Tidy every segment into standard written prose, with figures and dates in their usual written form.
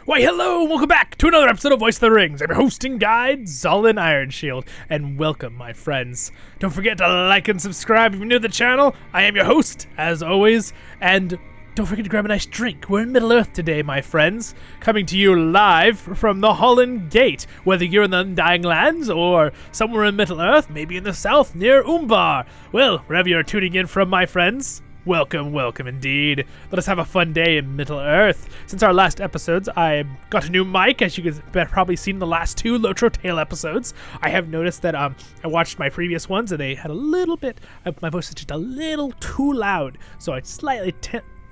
Why, hello, welcome back to another episode of Voice of the Rings. I'm your host and guide, Zollin Ironshield, and welcome, my friends. Don't forget to like and subscribe if you're new to the channel. I am your host, as always, and don't forget to grab a nice drink. We're in Middle-earth today, my friends, coming to you live from the Holland Gate. Whether you're in the Undying Lands or somewhere in Middle-earth, maybe in the south near Umbar. Well, wherever you're tuning in from, my friends, welcome, welcome indeed. Let us have a fun day in Middle-earth. Since our last episodes, I got a new mic, as you guys have probably seen the last two LOTRO Tale episodes. I have noticed that I watched my previous ones and they had a little bit, my voice was just a little too loud, so I slightly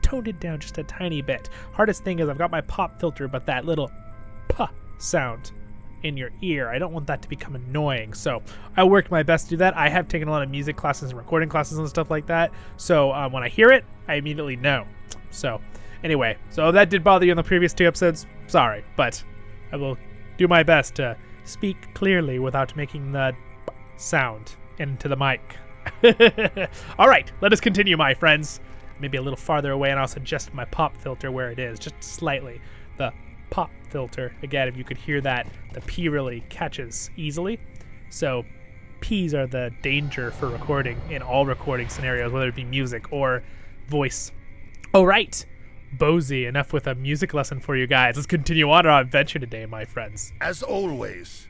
toned it down just a tiny bit. Hardest thing is I've got my pop filter, but that little puh sound in your ear, I don't want that to become annoying, so I worked my best to do that. I have taken a lot of music classes and recording classes and stuff like that, so when I hear it, I immediately know. So anyway, so if that did bother you in the previous two episodes, sorry, but I will do my best to speak clearly without making the sound into the mic. All right, let us continue, my friends. Maybe a little farther away, and I'll adjust my pop filter where it is, just slightly. The pop filter, again, if you could hear that, the P really catches easily. So P's are the danger for recording in all recording scenarios, whether it be music or voice. All right, Bozy, enough with a music lesson for you guys. Let's continue on our adventure today, my friends. As always,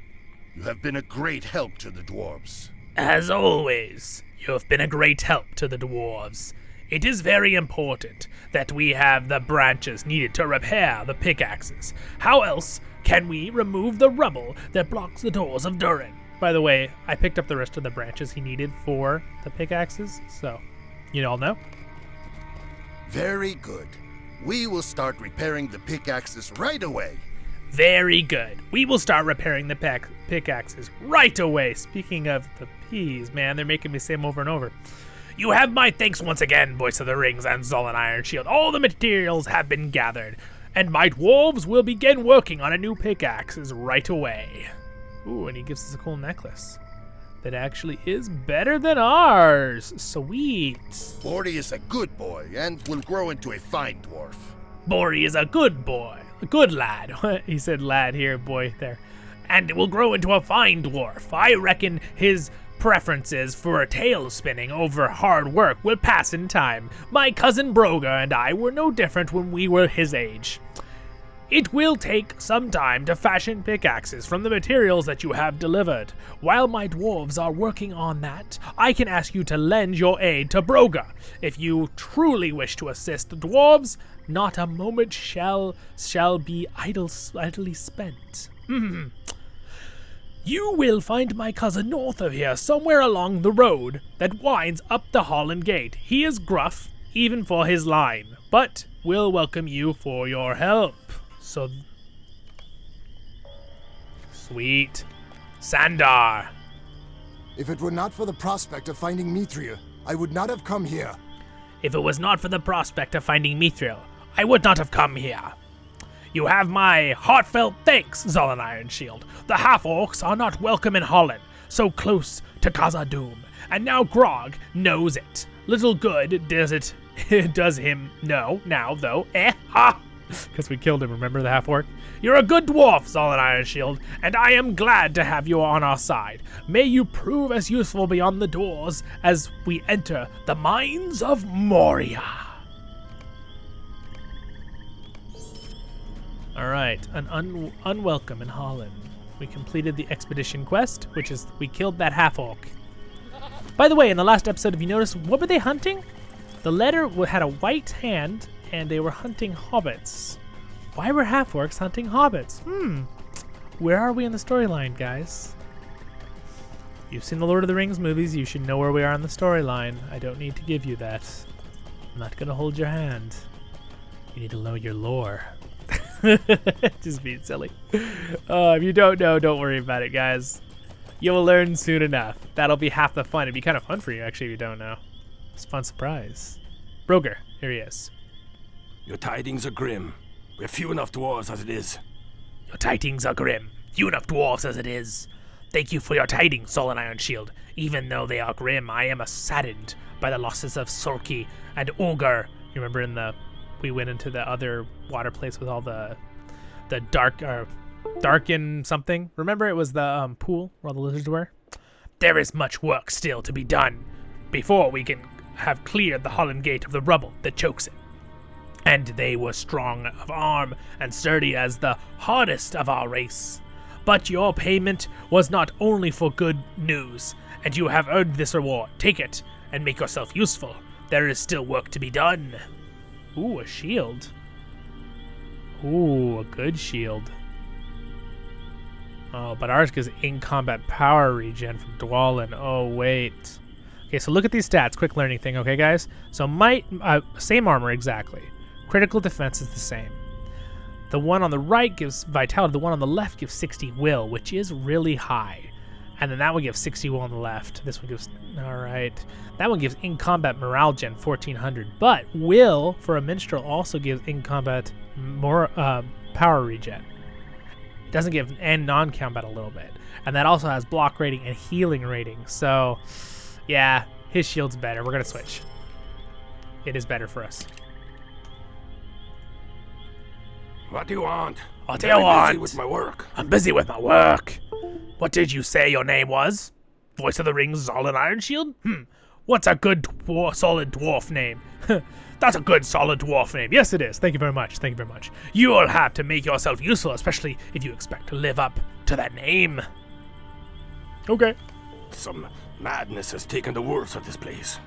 you have been a great help to the dwarves. As always, you have been a great help to the dwarves. It is very important that we have the branches needed to repair the pickaxes. How else can we remove the rubble that blocks the doors of Durin? By the way, I picked up the rest of the branches he needed for the pickaxes, so you all know. Very good. We will start repairing the pickaxes right away. Very good. We will start repairing the pickaxes right away. Speaking of the P's, man, they're making me say them over and over. You have my thanks once again, Voice of the Rings and Zollin Ironshield. All the materials have been gathered, and my dwarves will begin working on a new pickaxes right away. Ooh, and he gives us a cool necklace that actually is better than ours. Sweet. Bori is a good boy and will grow into a fine dwarf. Bori is a good boy, a good lad. He said lad here, boy there. And will grow into a fine dwarf. I reckon his preferences for tail spinning over hard work will pass in time. My cousin Broga and I were no different when we were his age. It will take some time to fashion pickaxes from the materials that you have delivered. While my dwarves are working on that, I can ask you to lend your aid to Broga. If you truly wish to assist the dwarves, not a moment shall be idly spent. You will find my cousin north of here, somewhere along the road that winds up the Holland Gate. He is gruff, even for his line, but will welcome you for your help. So, sweet. Sandar. If it were not for the prospect of finding Mithril, I would not have come here. If it was not for the prospect of finding Mithril, I would not have come here. You have my heartfelt thanks, Zollin Ironshield. The half-orcs are not welcome in Holland, so close to Khazad-dûm, and now Grog knows it. Little good does it does him know now, though. Because we killed him, remember the half-orc? You're a good dwarf, Zollin Ironshield, and I am glad to have you on our side. May you prove as useful beyond the doors as we enter the mines of Moria. Alright, an unwelcome in Holland. We completed the expedition quest, which is we killed that half-orc. By the way, in the last episode, if you noticed, what were they hunting? The letter had a white hand, and they were hunting hobbits. Why were half-orcs hunting hobbits? Where are we in the storyline, guys? You've seen the Lord of the Rings movies, you should know where we are in the storyline. I don't need to give you that. I'm not gonna hold your hand. You need to know your lore. Just being silly. If you don't know, don't worry about it, guys. You will learn soon enough. That'll be half the fun. It'd be kind of fun for you, actually, if you don't know. It's a fun surprise. Broger, here he is. Your tidings are grim. We're few enough dwarves as it is. Your tidings are grim. Few enough dwarves as it is. Thank you for your tidings, Zollin Ironshield. Even though they are grim, I am saddened by the losses of Sorki and Ogre. You remember we went into the other water place with all the the darken something. Remember, it was the pool where all the lizards were. There is much work still to be done before we can have cleared the Holland Gate of the rubble that chokes it. And they were strong of arm and sturdy as the hardest of our race. But your payment was not only for good news, and you have earned this reward. Take it and make yourself useful. There is still work to be done. Ooh, a shield. Ooh, a good shield. Oh, but ours gives in-combat power regen from Zollin. Oh, wait. Okay, so look at these stats. Quick learning thing, okay, guys? So might, same armor exactly. Critical defense is the same. The one on the right gives vitality. The one on the left gives 60 will, which is really high. And then that one gives 60 will on the left. This one gives, all right. That one gives in-combat morale gen 1400. But will for a minstrel also gives in-combat more power regen. It doesn't give and non-combat a little bit. And that also has block rating and healing rating. So, yeah, his shield's better. We're going to switch. It is better for us. What do you want? What do you want? I'm busy with my work. I'm busy with my work. What did you say your name was? Voice of the Rings, Zollin Ironshield? What's a good solid dwarf name? That's a good solid dwarf name. Yes, it is. Thank you very much. Thank you very much. You'll have to make yourself useful, especially if you expect to live up to that name. Okay. Some madness has taken the wolves of this place.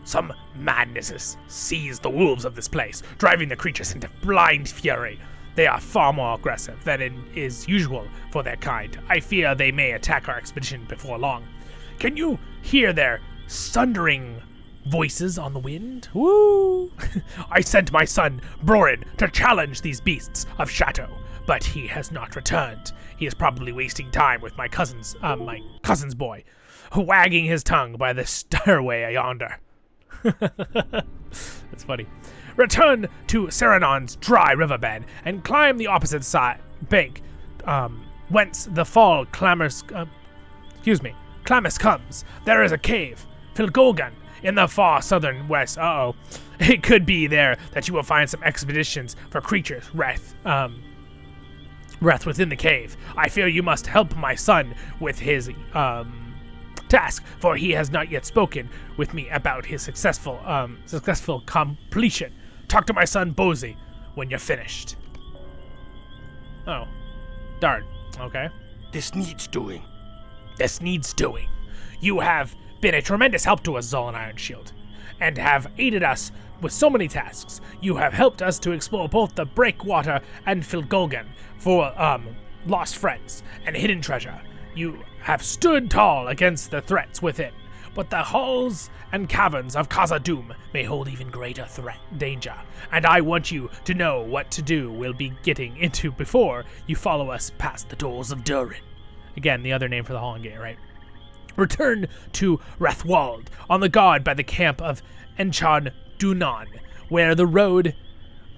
Some madness has seized the wolves of this place, driving the creatures into blind fury. They are far more aggressive than is usual for their kind. I fear they may attack our expedition before long. Can you hear their sundering voices on the wind? Woo! I sent my son, Brorin, to challenge these beasts of Chateau, but he has not returned. He is probably wasting time with my cousin's boy, wagging his tongue by the stairway yonder. That's funny. Return to Serenon's dry riverbed and climb the opposite side bank, whence the fall clamorous comes. There is a cave, Filgogan, in the far southern west. It could be there that you will find some expeditions for creatures wreath within the cave. I fear you must help my son with his task, for he has not yet spoken with me about his successful completion. Talk to my son Bozy when you're finished. Oh, darn. Okay. This needs doing. This needs doing. You have been a tremendous help to us, Zollin Ironshield, and have aided us with so many tasks. You have helped us to explore both the Breakwater and Filgogan for lost friends and hidden treasure. You have stood tall against the threats within, but the halls and caverns of Khazad-dûm may hold even greater danger, and I want you to know what to do we'll be getting into before you follow us past the doors of Durin. Again, the other name for the Holland Gate, right? Return to Rathwald, on the guard by the camp of Enchan Dunan, where the road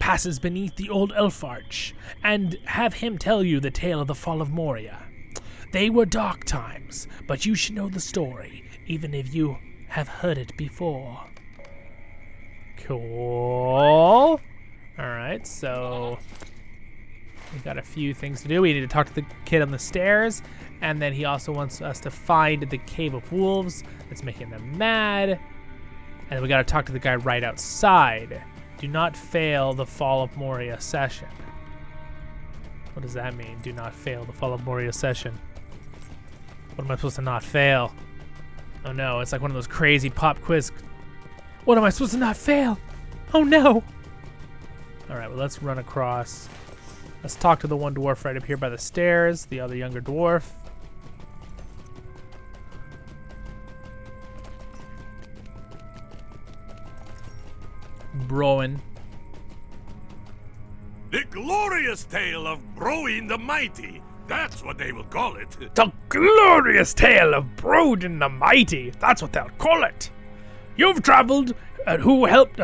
passes beneath the old Elf Arch, and have him tell you the tale of the Fall of Moriah. They were dark times, but you should know the story, even if you have heard it before. Cool. Alright, so we've got a few things to do. We need to talk to the kid on the stairs, and then he also wants us to find the Cave of Wolves that's making them mad. And then we gotta talk to the guy right outside. Do not fail the Fall of Moriah session. What does that mean? Do not fail the Fall of Moriah session. What am I supposed to not fail? Oh no, it's like one of those crazy pop quiz. What am I supposed to not fail? Oh no! Alright, well, let's run across. Let's talk to the one dwarf right up here by the stairs, the other younger dwarf. Broin. The glorious tale of Broin the Mighty. That's what they will call it. The glorious tale of Broin the Mighty. That's what they'll call it. You've traveled, who helped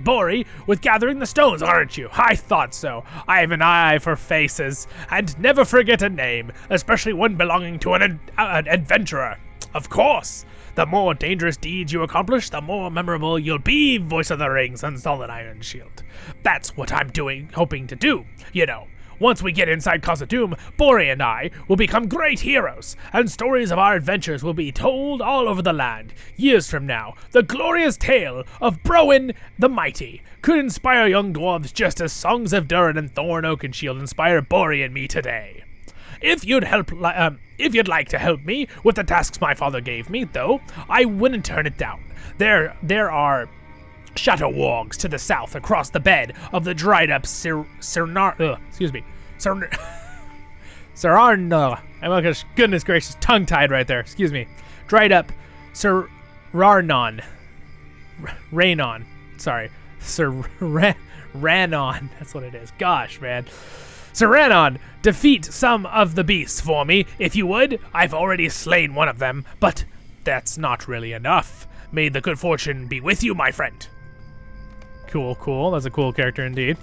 Bori with gathering the stones, aren't you? I thought so. I have an eye for faces, and never forget a name, especially one belonging to an adventurer. Of course! The more dangerous deeds you accomplish, the more memorable you'll be, Voice of the Rings and Zollin Ironshield. That's what I'm hoping to do, you know. Once we get inside Khazad-dûm, Bori and I will become great heroes, and stories of our adventures will be told all over the land. Years from now, the glorious tale of Broin the Mighty could inspire young dwarves just as songs of Durin and Thorn Oakenshield inspire Bori and me today. If you'd like to help me with the tasks my father gave me, though, I wouldn't turn it down. There are shadow wargs to the south across the bed of the dried up Sararna. I'm goodness gracious, tongue tied right there. Excuse me. Dried up Rarnon. Raynon. Sorry. Ranon. That's what it is. Gosh, man. Saranon, defeat some of the beasts for me, if you would. I've already slain one of them, but that's not really enough. May the good fortune be with you, my friend. Cool. That's a cool character indeed.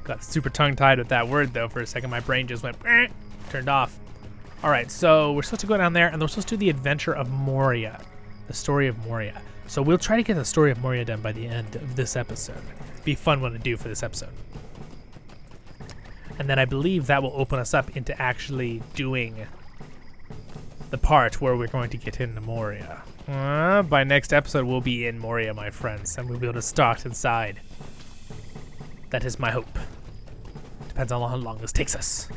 Got super tongue-tied with that word, though, for a second. My brain just went, turned off. All right, so we're supposed to go down there, and we're supposed to do the adventure of Moria, the story of Moria. So we'll try to get the story of Moria done by the end of this episode. Be a fun one to do for this episode. And then I believe that will open us up into actually doing the part where we're going to get into Moria. By next episode, we'll be in Moria, my friends, and we'll be able to start inside. That is my hope. Depends on how long this takes us.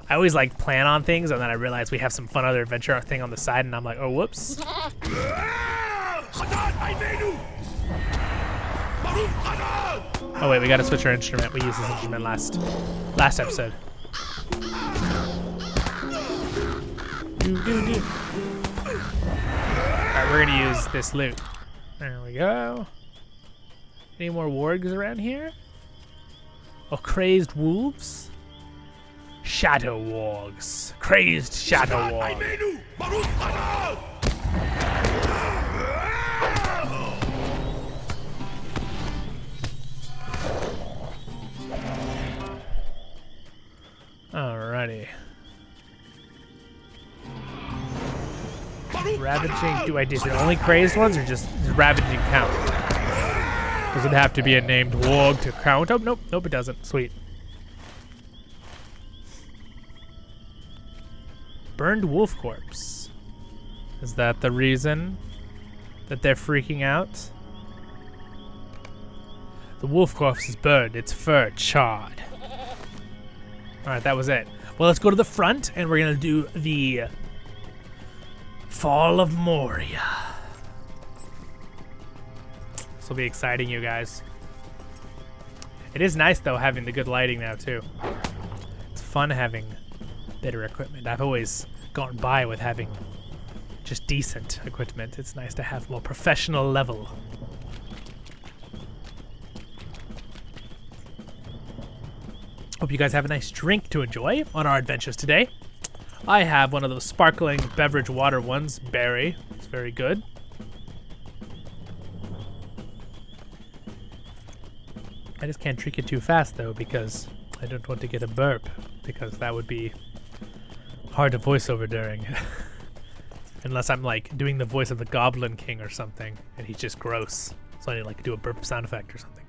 I always plan on things, and then I realize we have some fun other adventure thing on the side, and I'm like, oh, whoops. Oh wait, we gotta switch our instrument. We used this instrument last episode. Alright, we're gonna use this loot. There we go. Any more wargs around here? Oh, crazed wolves? Shadow wargs. Crazed shadow wargs. Alrighty. Ravaging, do it only crazed ones or just ravaging count? Does it have to be a named warg to count? Oh, nope, it doesn't. Sweet. Burned wolf corpse. Is that the reason that they're freaking out? The wolf corpse is burned, its fur charred. Alright, that was it. Well, let's go to the front, and we're going to do the Fall of Moriah. This will be exciting, you guys. It is nice, though, having the good lighting now, too. It's fun having better equipment. I've always gone by with having just decent equipment. It's nice to have more professional level. Hope you guys have a nice drink to enjoy on our adventures today. I have one of those sparkling beverage water ones, berry. It's very good. I just can't drink it too fast though because I don't want to get a burp because that would be hard to voice over during. Unless I'm doing the voice of the Goblin King or something and he's just gross. So I need to do a burp sound effect or something.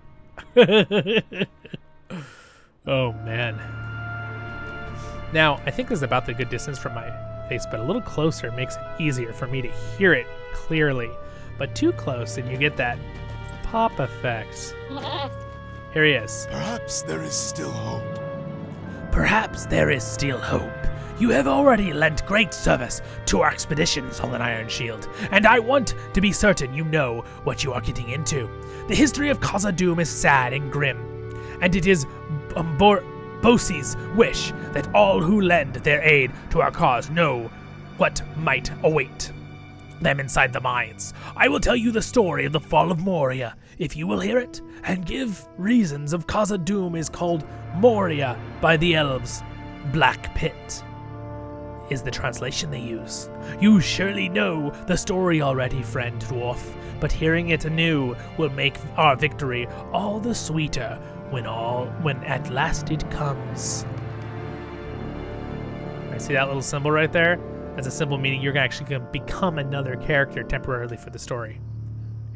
Oh, man. Now, I think this is about the good distance from my face, but a little closer makes it easier for me to hear it clearly. But too close, and you get that pop effect. Here he is. Perhaps there is still hope. Perhaps there is still hope. You have already lent great service to our expeditions on the Ironshield, and I want to be certain you know what you are getting into. The history of Khazad-dûm is sad and grim, and it is Bosie's wish that all who lend their aid to our cause know what might await them inside the mines. I will tell you the story of the Fall of Moriah, if you will hear it, and give reasons of Khazad-dûm is called Moria by the elves. Black Pit is the translation they use. You surely know the story already, friend dwarf, but hearing it anew will make our victory all the sweeter when at last it comes. I see that little symbol right there? as a simple meaning you're actually going to become another character temporarily for the story.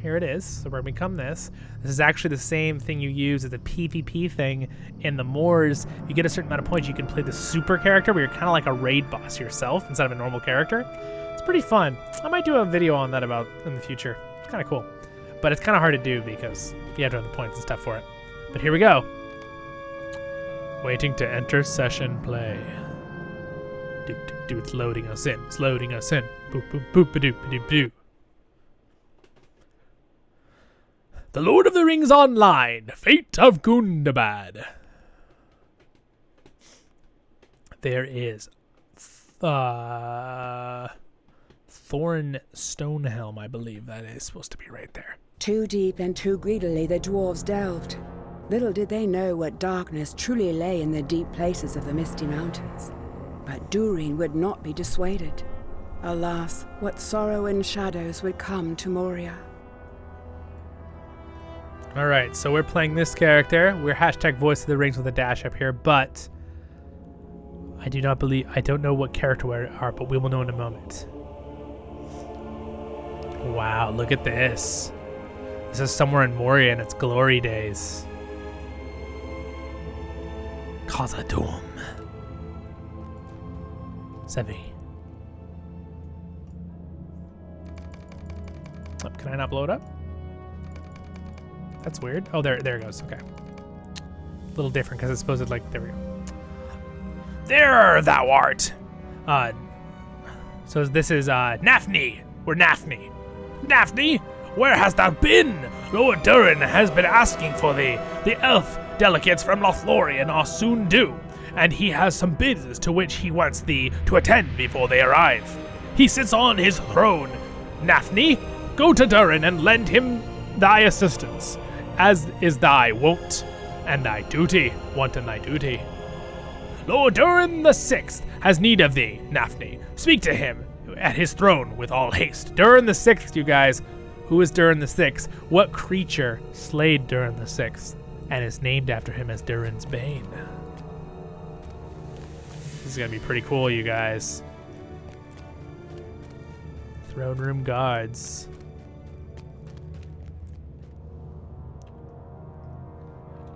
Here it is. So we're going to become this. This is actually the same thing you use as a PvP thing in the Moors. You get a certain amount of points, you can play the super character where you're kind of like a raid boss yourself instead of a normal character. It's pretty fun. I might do a video on that about in the future. It's kind of cool. But it's kind of hard to do because you have to have the points and stuff for it. But here we go. Waiting to enter session play. It's loading us in. It's loading us in. Boop, boop, boop, ba-doop, ba-doop, ba-doop. The Lord of the Rings Online, Fate of Gundabad. There is Thorin Stonehelm, I believe that is supposed to be right there. Too deep and too greedily the dwarves delved. Little did they know what darkness truly lay in the deep places of the Misty Mountains. But Durin would not be dissuaded. Alas, what sorrow and shadows would come to Moria. Alright, so we're playing this character. We're hashtag Voice of the Rings with a dash up here, but I don't know what character we are, but we will know in a moment. Wow, look at this. This is somewhere in Moria in its glory days. Khazad-dûm. Sevi. Oh, can I not blow it up? That's weird. Oh, there it goes. Okay. A little different because it's supposed to, like, there we go. There thou art! So this is, Nafni. We're Nafni. Nafni, where hast thou been? Lord Durin has been asking for thee. The elf delegates from Lothlorien are soon due, and he has some bids to which he wants thee to attend before they arrive. He sits on his throne. Nafni, go to Durin and lend him thy assistance, as is thy wont, and thy duty, want and thy duty. Lord Durin the Sixth has need of thee, Nafni. Speak to him at his throne with all haste. Durin the Sixth, you guys. Who is Durin the Sixth? What creature slayed Durin the Sixth and is named after him as Durin's Bane? This is gonna be pretty cool, you guys. Throne room guards.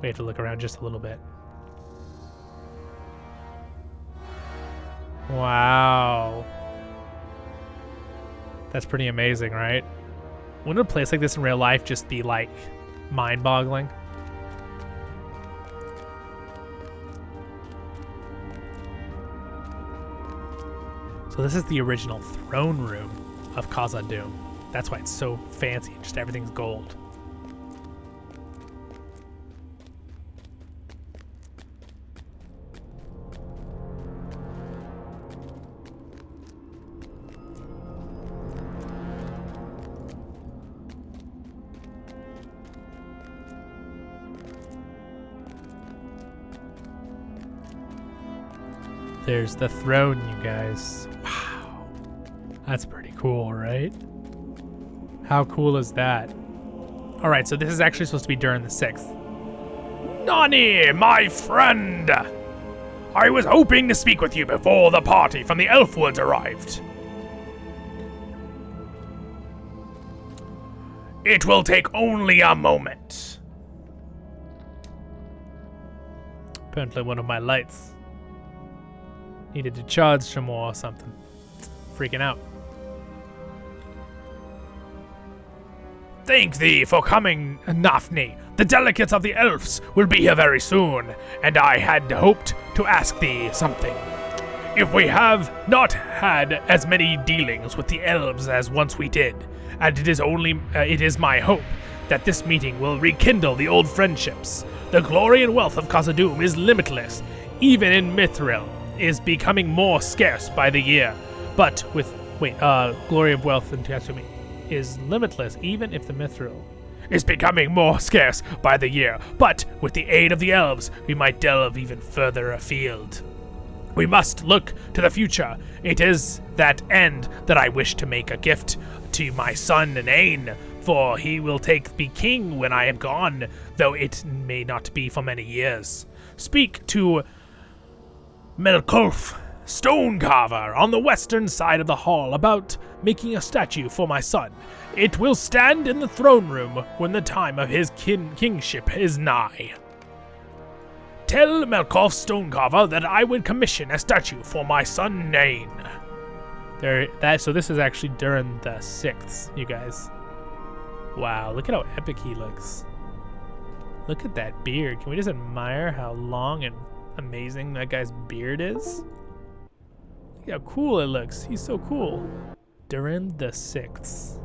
We have to look around just a little bit. Wow. That's pretty amazing, right? Wouldn't a place like this in real life just be, like, mind-boggling? So this is the original throne room of Khazad-dûm. That's why it's so fancy. Just everything's gold. There's the throne, you guys. Wow. That's pretty cool, right? How cool is that? Alright, so this is actually supposed to be Durin the Sixth. Nani, my friend! I was hoping to speak with you before the party from the Elfwoods arrived. It will take only a moment. Apparently one of my lights needed to charge some more or something. Freaking out. Thank thee for coming, Nafni. The delegates of the elves will be here very soon, and I had hoped to ask thee something. If we have not had as many dealings with the elves as once we did, and it is my hope that this meeting will rekindle the old friendships. The glory and wealth of Khazad-dûm is limitless, even in Mithril is becoming more scarce by the year. But with glory of wealth in Khazad-dûm is limitless, even if the Mithril is becoming more scarce by the year. But with the aid of the elves, we might delve even further afield. We must look to the future. It is that end that I wish to make a gift to my son Nain, for he will be king when I am gone, though it may not be for many years. Speak to Melkolf stone carver on the western side of the hall about making a statue for my son. It will stand in the throne room when the time of his kingship is nigh. Tell Melkoff Stonecarver that I would commission a statue for my son Nain. So this is actually during the 6th, you guys. Wow, look at how epic he looks. Look at that beard. Can we just admire how long and amazing that guy's beard is? Look how cool it looks. He's so cool. During the 6th.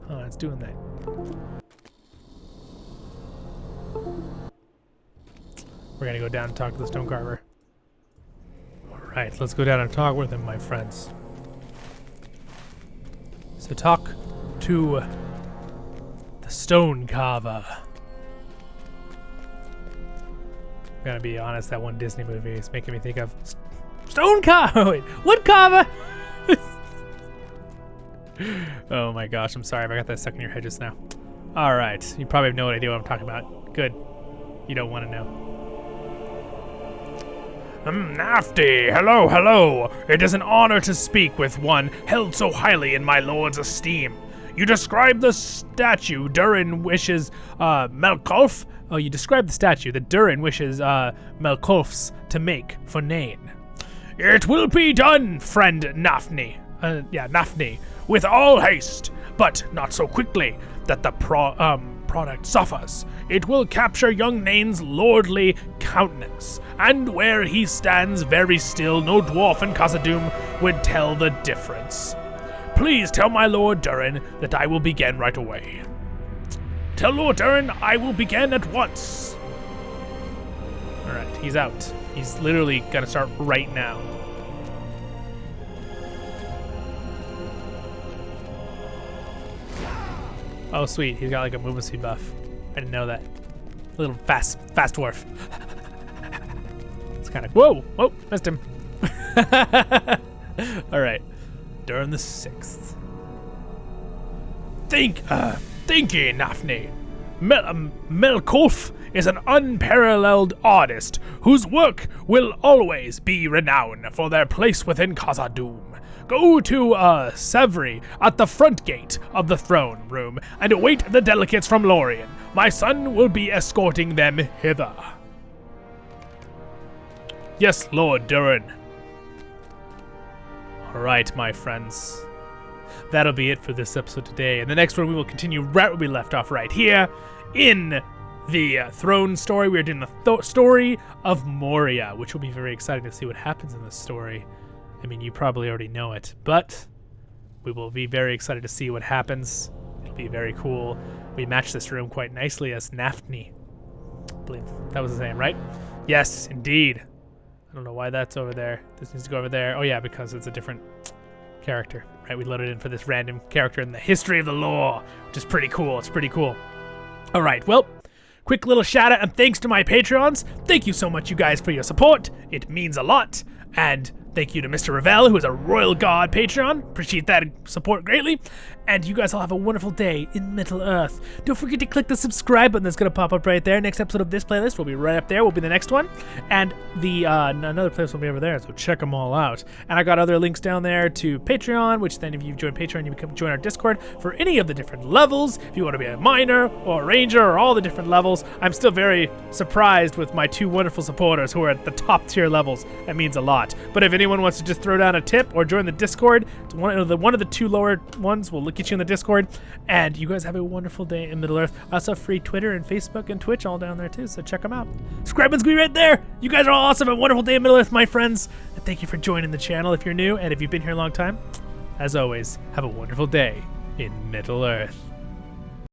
Oh, it's doing that. We're gonna go down and talk to the stone carver. Alright, let's go down and talk with him, my friends. So talk to the stone carver. I'm gonna be honest, that one Disney movie is making me think of stone carver. Wait, what carver? Oh my gosh, I'm sorry if I got that stuck in your head just now. Alright, you probably have no idea what I'm talking about. Good. You don't want to know. Nafty, hello, hello. It is an honor to speak with one held so highly in my lord's esteem. You described the statue Durin wishes Melkoff. Oh, you described the statue that Durin wishes Melkoffs to make for Nain. It will be done, friend Nafni. Nafni, with all haste, but not so quickly that the product suffers. It will capture young Nain's lordly countenance, and where he stands very still, no dwarf in Khazad-dûm would tell the difference. Please tell my Lord Durin that I will begin right away. Tell Lord Durin I will begin at once. Alright, he's out. He's literally gonna start right now. Oh sweet, he's got like a movement speed buff. I didn't know that. A little fast dwarf. It's kind of, whoa, missed him. All right, during the 6th. Thinking, Nafni. Melkoff is an unparalleled artist whose work will always be renowned for their place within Khazad-dûm. Go to Sevri at the front gate of the throne room and await the delegates from Lorien. My son will be escorting them hither. Yes, Lord Durin. Alright, my friends. That'll be it for this episode today. In the next one, we will continue right where we left off right here in the throne story. We're doing the story of Moriah, which will be very exciting to see what happens in this story. I mean, you probably already know it, but we will be very excited to see what happens. It'll be very cool. We matched this room quite nicely as Nafni. I believe that was his name, right? Yes, indeed. I don't know why that's over there. This needs to go over there. Oh yeah, because it's a different character, right? We loaded in for this random character in the history of the lore, which is pretty cool. It's pretty cool. All right, well, quick little shout out and thanks to my Patreons. Thank you so much, you guys, for your support. It means a lot. And thank you to MrRevel, who is a Royal God Patreon. Appreciate that support greatly. And you guys all have a wonderful day in Middle-earth. Don't forget to click the subscribe button that's going to pop up right there. Next episode of this playlist will be right up there. Will be the next one. And the another playlist will be over there, so check them all out. And I got other links down there to Patreon, which then if you join Patreon, you can join our Discord for any of the different levels. If you want to be a miner or a ranger or all the different levels. I'm still very surprised with my 2 wonderful supporters who are at the top tier levels. That means a lot. But if anyone wants to just throw down a tip or join the Discord, it's one of the 2 lower ones will get you in the Discord. And you guys have a wonderful day in Middle-earth. I also have free Twitter and Facebook and Twitch all down there too, so check them out. Subscribe and be right there. You guys are all awesome. Have a wonderful day in Middle-earth, my friends. And thank you for joining the channel if you're new, and if you've been here a long time, as always, have a wonderful day in Middle-earth.